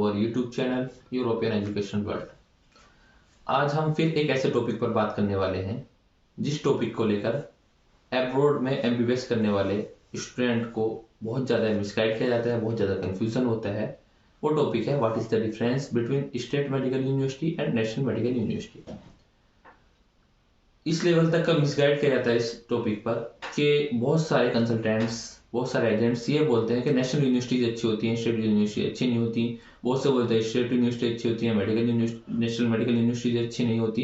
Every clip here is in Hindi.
Our YouTube channel European education world. आज हम फिर एक ऐसे टॉपिक पर बात करने वाले हैं जिस टॉपिक को लेकर अब्रॉड में एमबीबीएस करने वाले स्टूडेंट को बहुत ज़्यादा मिसगाइड किया जाता है, बहुत ज़्यादा कंफ्यूजन होता है। वो टॉपिक है what is the difference between state medical university and national medical university. इस लेवल तक का मिसगाइड किया जाता है इस टॉपिक पर कि बहुत सारे कंसल्टेंट्स, बहुत सारे एजेंट्स ये बोलते हैं कि नेशनल यूनिवर्सिटीज अच्छी होती हैं, स्टेट यूनिवर्सिटी अच्छी नहीं होती। बहुत से बोलते हैं स्टेट यूनिवर्सिटी अच्छी होती है, नेशनल मेडिकल यूनिवर्सिटीज अच्छी नहीं होती।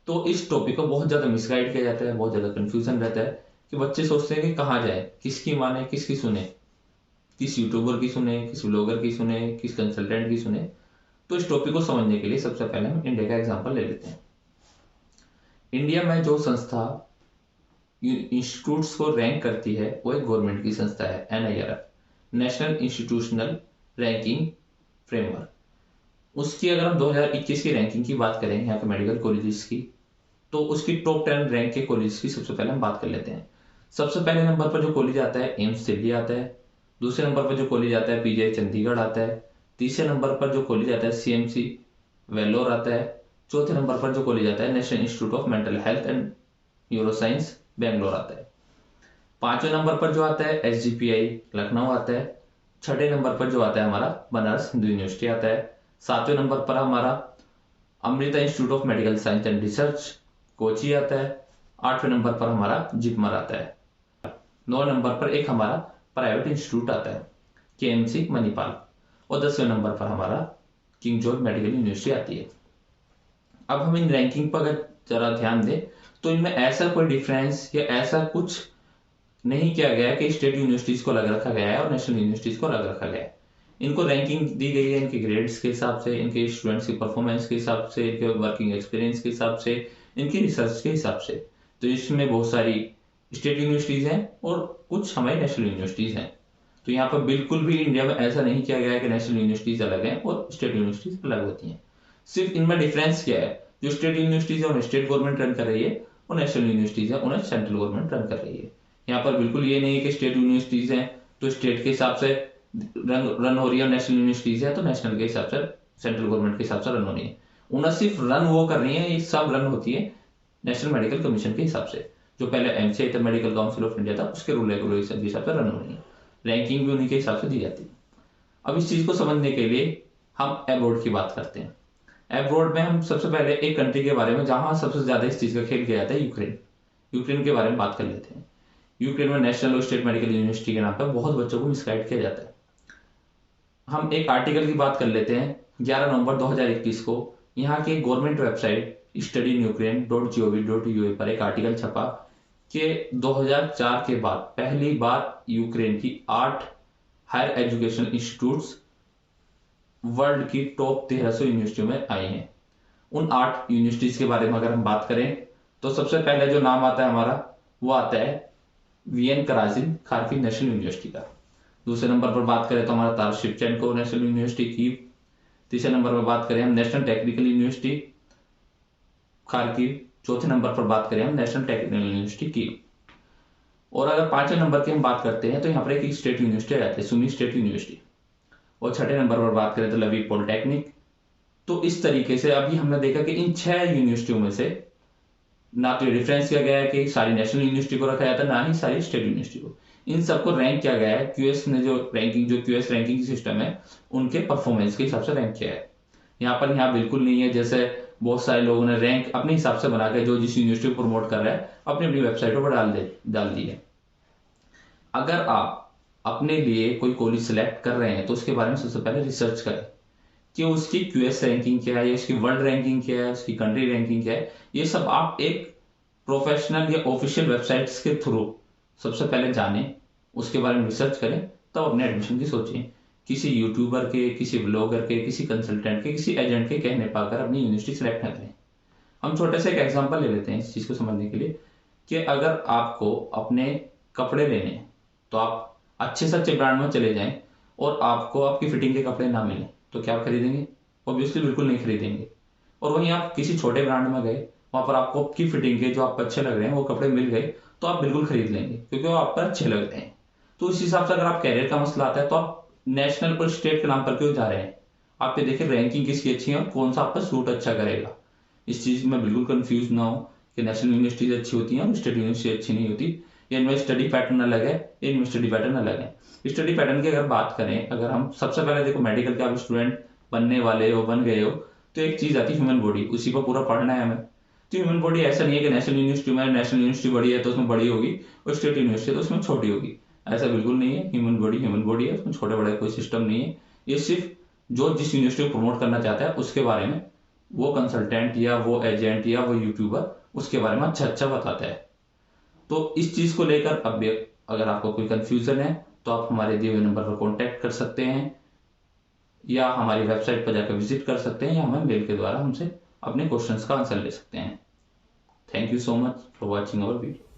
तो इस टॉपिक को बहुत ज़्यादा मिसगाइड किया जाता है, बहुत ज़्यादा कंफ्यूजन रहता है कि बच्चे सोचते हैं कि कहाँ जाए, किसकी माने, किसकी सुने, किस यूट्यूबर की सुने, किस ब्लॉगर की सुने, किस कंसल्टेंट की सुने। तो इस टॉपिक को समझने के लिए सबसे पहले हम इंडिया का एग्जाम्पल ले लेते हैं। इंडिया में जो संस्था इंस्टीट्यूट्स को रैंक करती है वो एक गवर्नमेंट की संस्था है, NIRF, national institutional ranking framework. उसकी अगर हम 2021 की रैंकिंग की बात करें यहाँ पे मेडिकल कॉलेजेस की, तो उसकी टॉप 10 रैंक के कॉलेज की सबसे पहले हम बात कर लेते हैं। सबसे पहले नंबर पर जो कॉलेज आता है एम्स दिल्ली आता है। दूसरे नंबर पर जो कॉलेज आता है PGI चंडीगढ़ आता है। तीसरे नंबर पर जो कॉलेज आता है CMC वेल्लोर आता है। चौथे नंबर पर जो कॉलेज आता है national institute of mental health and neuroscience Bangalore आता है। पांचवें नंबर पर जो आता है SGPI लखनऊ आता है। छठे नंबर पर जो आता है हमारा बनारस हिंदू यूनिवर्सिटी आता है। सातवें नंबर पर हमारा Amrita institute of medical science and research Kochi आता है। आठवें नंबर पर हमारा जिपमर आता है। 9 नंबर पर एक हमारा प्राइवेट इंस्टीट्यूट आता है KMC मणिपाल। और 10वें नंबर पर हमारा किंग जॉर्ज मेडिकल यूनिवर्सिटी आती है। अब हम इन रैंकिंग पर अगर जरा ध्यान दें तो इनमें ऐसा कोई डिफरेंस या ऐसा कुछ नहीं किया गया कि स्टेट यूनिवर्सिटीज को अलग रखा गया है और नेशनल यूनिवर्सिटीज को अलग रखा गया है। इनको रैंकिंग दी गई है इनके ग्रेड्स के हिसाब से, इनके स्टूडेंट्स की परफॉर्मेंस के हिसाब से, इनके वर्किंग एक्सपीरियंस के हिसाब से, इनकी रिसर्च के हिसाब से। तो इसमें बहुत सारी स्टेट यूनिवर्सिटीज हैं और कुछ हमारी नेशनल यूनिवर्सिटीज हैं। तो यहाँ पर बिल्कुल भी इंडिया में ऐसा नहीं किया गया है कि नेशनल यूनिवर्सिटीज अलग हैं और स्टेट यूनिवर्सिटीज अलग होती हैं। सिर्फ इनमें डिफरेंस क्या है, जो स्टेट यूनिवर्सिटीज है उन्हें स्टेट गवर्नमेंट रन कर रही है और नेशनल यूनिवर्सिटीज है उन्हें सेंट्रल गवर्नमेंट रन कर रही है। यहाँ पर बिल्कुल ये नहीं है कि स्टेट यूनिवर्सिटीज हैं तो स्टेट के हिसाब से रन हो रही है और नेशनल यूनिवर्सिटीज है तो नेशनल के हिसाब से, सेंट्रल गवर्नमेंट के हिसाब से रन हो रही है। उन्हें सिर्फ रन वो कर रही है, ये सब रन होती है नेशनल मेडिकल कमीशन के हिसाब से, जो पहले MCI था, मेडिकल काउंसिल ऑफ इंडिया था, उसके रूल रेगुलेशन के हिसाब से रन हो रही है। रैंकिंग भी उन्हीं के हिसाब से दी जाती है। अब इस चीज को समझने के लिए हम अब्रॉड की बात करते हैं। अब्रॉड में हम सबसे पहले एक कंट्री के बारे में जहां सबसे ज्यादा इस चीज का खेल किया जाता है, यूक्रेन। यूक्रेन के बारे में बात कर लेते हैं। यूक्रेन में नेशनल और स्टेट मेडिकल यूनिवर्सिटी के नाम पर बहुत बच्चों को मिसगाइड किया जाता है। हम एक आर्टिकल की बात कर लेते हैं 11 नवंबर 2021 को। यहाँ की गवर्नमेंट वेबसाइट studyinUkraine.gov.ua पर एक आर्टिकल छपा कि 2004 के बाद पहली बार यूक्रेन की 8 हायर एजुकेशन इंस्टीट्यूट्स वर्ल्ड की टॉप 1300 यूनिवर्सिटियों में आई हैं। उन 8 यूनिवर्सिटीज के बारे में अगर हम बात करें तो सबसे पहले जो नाम आता है हमारा वो आता है VN कराजिन खारकिव नेशनल यूनिवर्सिटी का। दूसरे नंबर पर बात करें तो हमारा तारस शेवचेंको नेशनल यूनिवर्सिटी कीव। तीसरे नंबर पर बात करें हम नेशनल टेक्निकल यूनिवर्सिटी खारकिव। चौथे नंबर पर बात करें हम नेशनल टेक्निकल यूनिवर्सिटी कीव। और अगर 5वें नंबर की हम बात करते हैं तो यहाँ पर एक स्टेट यूनिवर्सिटी आ जाती है, सुनी स्टेट यूनिवर्सिटी। और 6ठे नंबर पर बात करें तो लवी पॉलिटेक्निक। तो इस तरीके से अभी हमने देखा कि इन 6 यूनिवर्सिटियों में से ना तो डिफरेंस किया गया है कि सारी नेशनल यूनिवर्सिटी को रखा जाता है, ना ही सारी स्टेट यूनिवर्सिटी को। इन सबको रैंक किया गया है QS ने, जो QS रैंकिंग सिस्टम है उनके परफॉर्मेंस के हिसाब से रैंक किया है। यहाँ बिल्कुल नहीं है जैसे बहुत सारे लोगों ने रैंक अपने हिसाब से बना के जो जिस यूनिवर्सिटी को प्रमोट कर रहा है अपनी अपनी वेबसाइटों पर डाल दी है। अगर आप अपने लिए कोई कॉलेज सिलेक्ट कर रहे हैं तो उसके बारे में सबसे पहले रिसर्च करें कि उसकी QS रैंकिंग क्या है, उसकी वर्ल्ड रैंकिंग क्या है, उसकी कंट्री रैंकिंग क्या है। ये सब आप एक प्रोफेशनल या ऑफिशियल वेबसाइट्स के थ्रू सबसे पहले जानें, उसके बारे में रिसर्च करें, तब अपने एडमिशन की सोचें। किसी यूट्यूबर के, किसी ब्लॉगर के, किसी कंसल्टेंट के, किसी एजेंट के कहने पाकर अपनी यूनिवर्सिटी सेलेक्ट न करें। हम छोटे से एक एग्जाम्पल ले लेते हैं इस चीज को समझने के लिए कि अगर आपको अपने कपड़े लेने तो आप अच्छे से अच्छे ब्रांड में चले जाएं और आपको आपकी फिटिंग के कपड़े ना मिले तो क्या आप खरीदेंगे? ऑब्वियसली बिल्कुल नहीं खरीदेंगे। और वहीं आप किसी छोटे ब्रांड में गए, वहां पर आपको आपकी फिटिंग के जो आपको अच्छे लग रहे हैं वो कपड़े मिल गए तो आप बिल्कुल खरीद लेंगे क्योंकि वो आप पर अच्छे लग रहे हैं। तो इस हिसाब से अगर आप कैरियर का मसला आता है तो आप नेशनल और स्टेट के नाम पर क्यों जा रहे हैं? आप ये देखिए रैंकिंग किसकी अच्छी है और कौन सा आपका सूट अच्छा करेगा। इस चीज में बिल्कुल कंफ्यूज ना हो कि नेशनल यूनिवर्सिटीज अच्छी होती हैं और स्टेट यूनिवर्सिटी अच्छी नहीं होती, या इनमें स्टडी पैटर्न अलग है, इनमें स्टडी पैटर्न अलग है। स्टडी पैटर्न की अगर बात करें, अगर हम सबसे पहले देखो मेडिकल के आप स्टूडेंट बनने वाले हो, बन गए हो, तो एक चीज आती है ह्यूमन बॉडी, उसी पर पूरा पढ़ना है हमें। तो ह्यूमन बॉडी ऐसा नहीं है कि नेशनल यूनिवर्सिटी में नेशनल यूनिवर्सिटी बड़ी है तो उसमें बड़ी होगी और स्टेट यूनिवर्सिटी तो उसमें छोटी होगी, ऐसा बिल्कुल नहीं है। ह्यूमन बॉडी है, उसमें छोटे बड़े कोई सिस्टम नहीं है। ये सिर्फ जो जिस यूनिवर्सिटी को प्रमोट करना चाहता है उसके बारे में वो कंसल्टेंट या वो एजेंट या वो यूट्यूबर उसके बारे में अच्छा अच्छा बताता है। तो इस चीज को लेकर अब अगर आपको कोई कंफ्यूजन है तो आप हमारे दिए हुए नंबर पर कॉन्टेक्ट कर सकते हैं, या हमारी वेबसाइट पर जाकर विजिट कर सकते हैं, या हमें मेल के द्वारा हमसे अपने क्वेश्चंस का आंसर ले सकते हैं। Thank you so much for watching our video.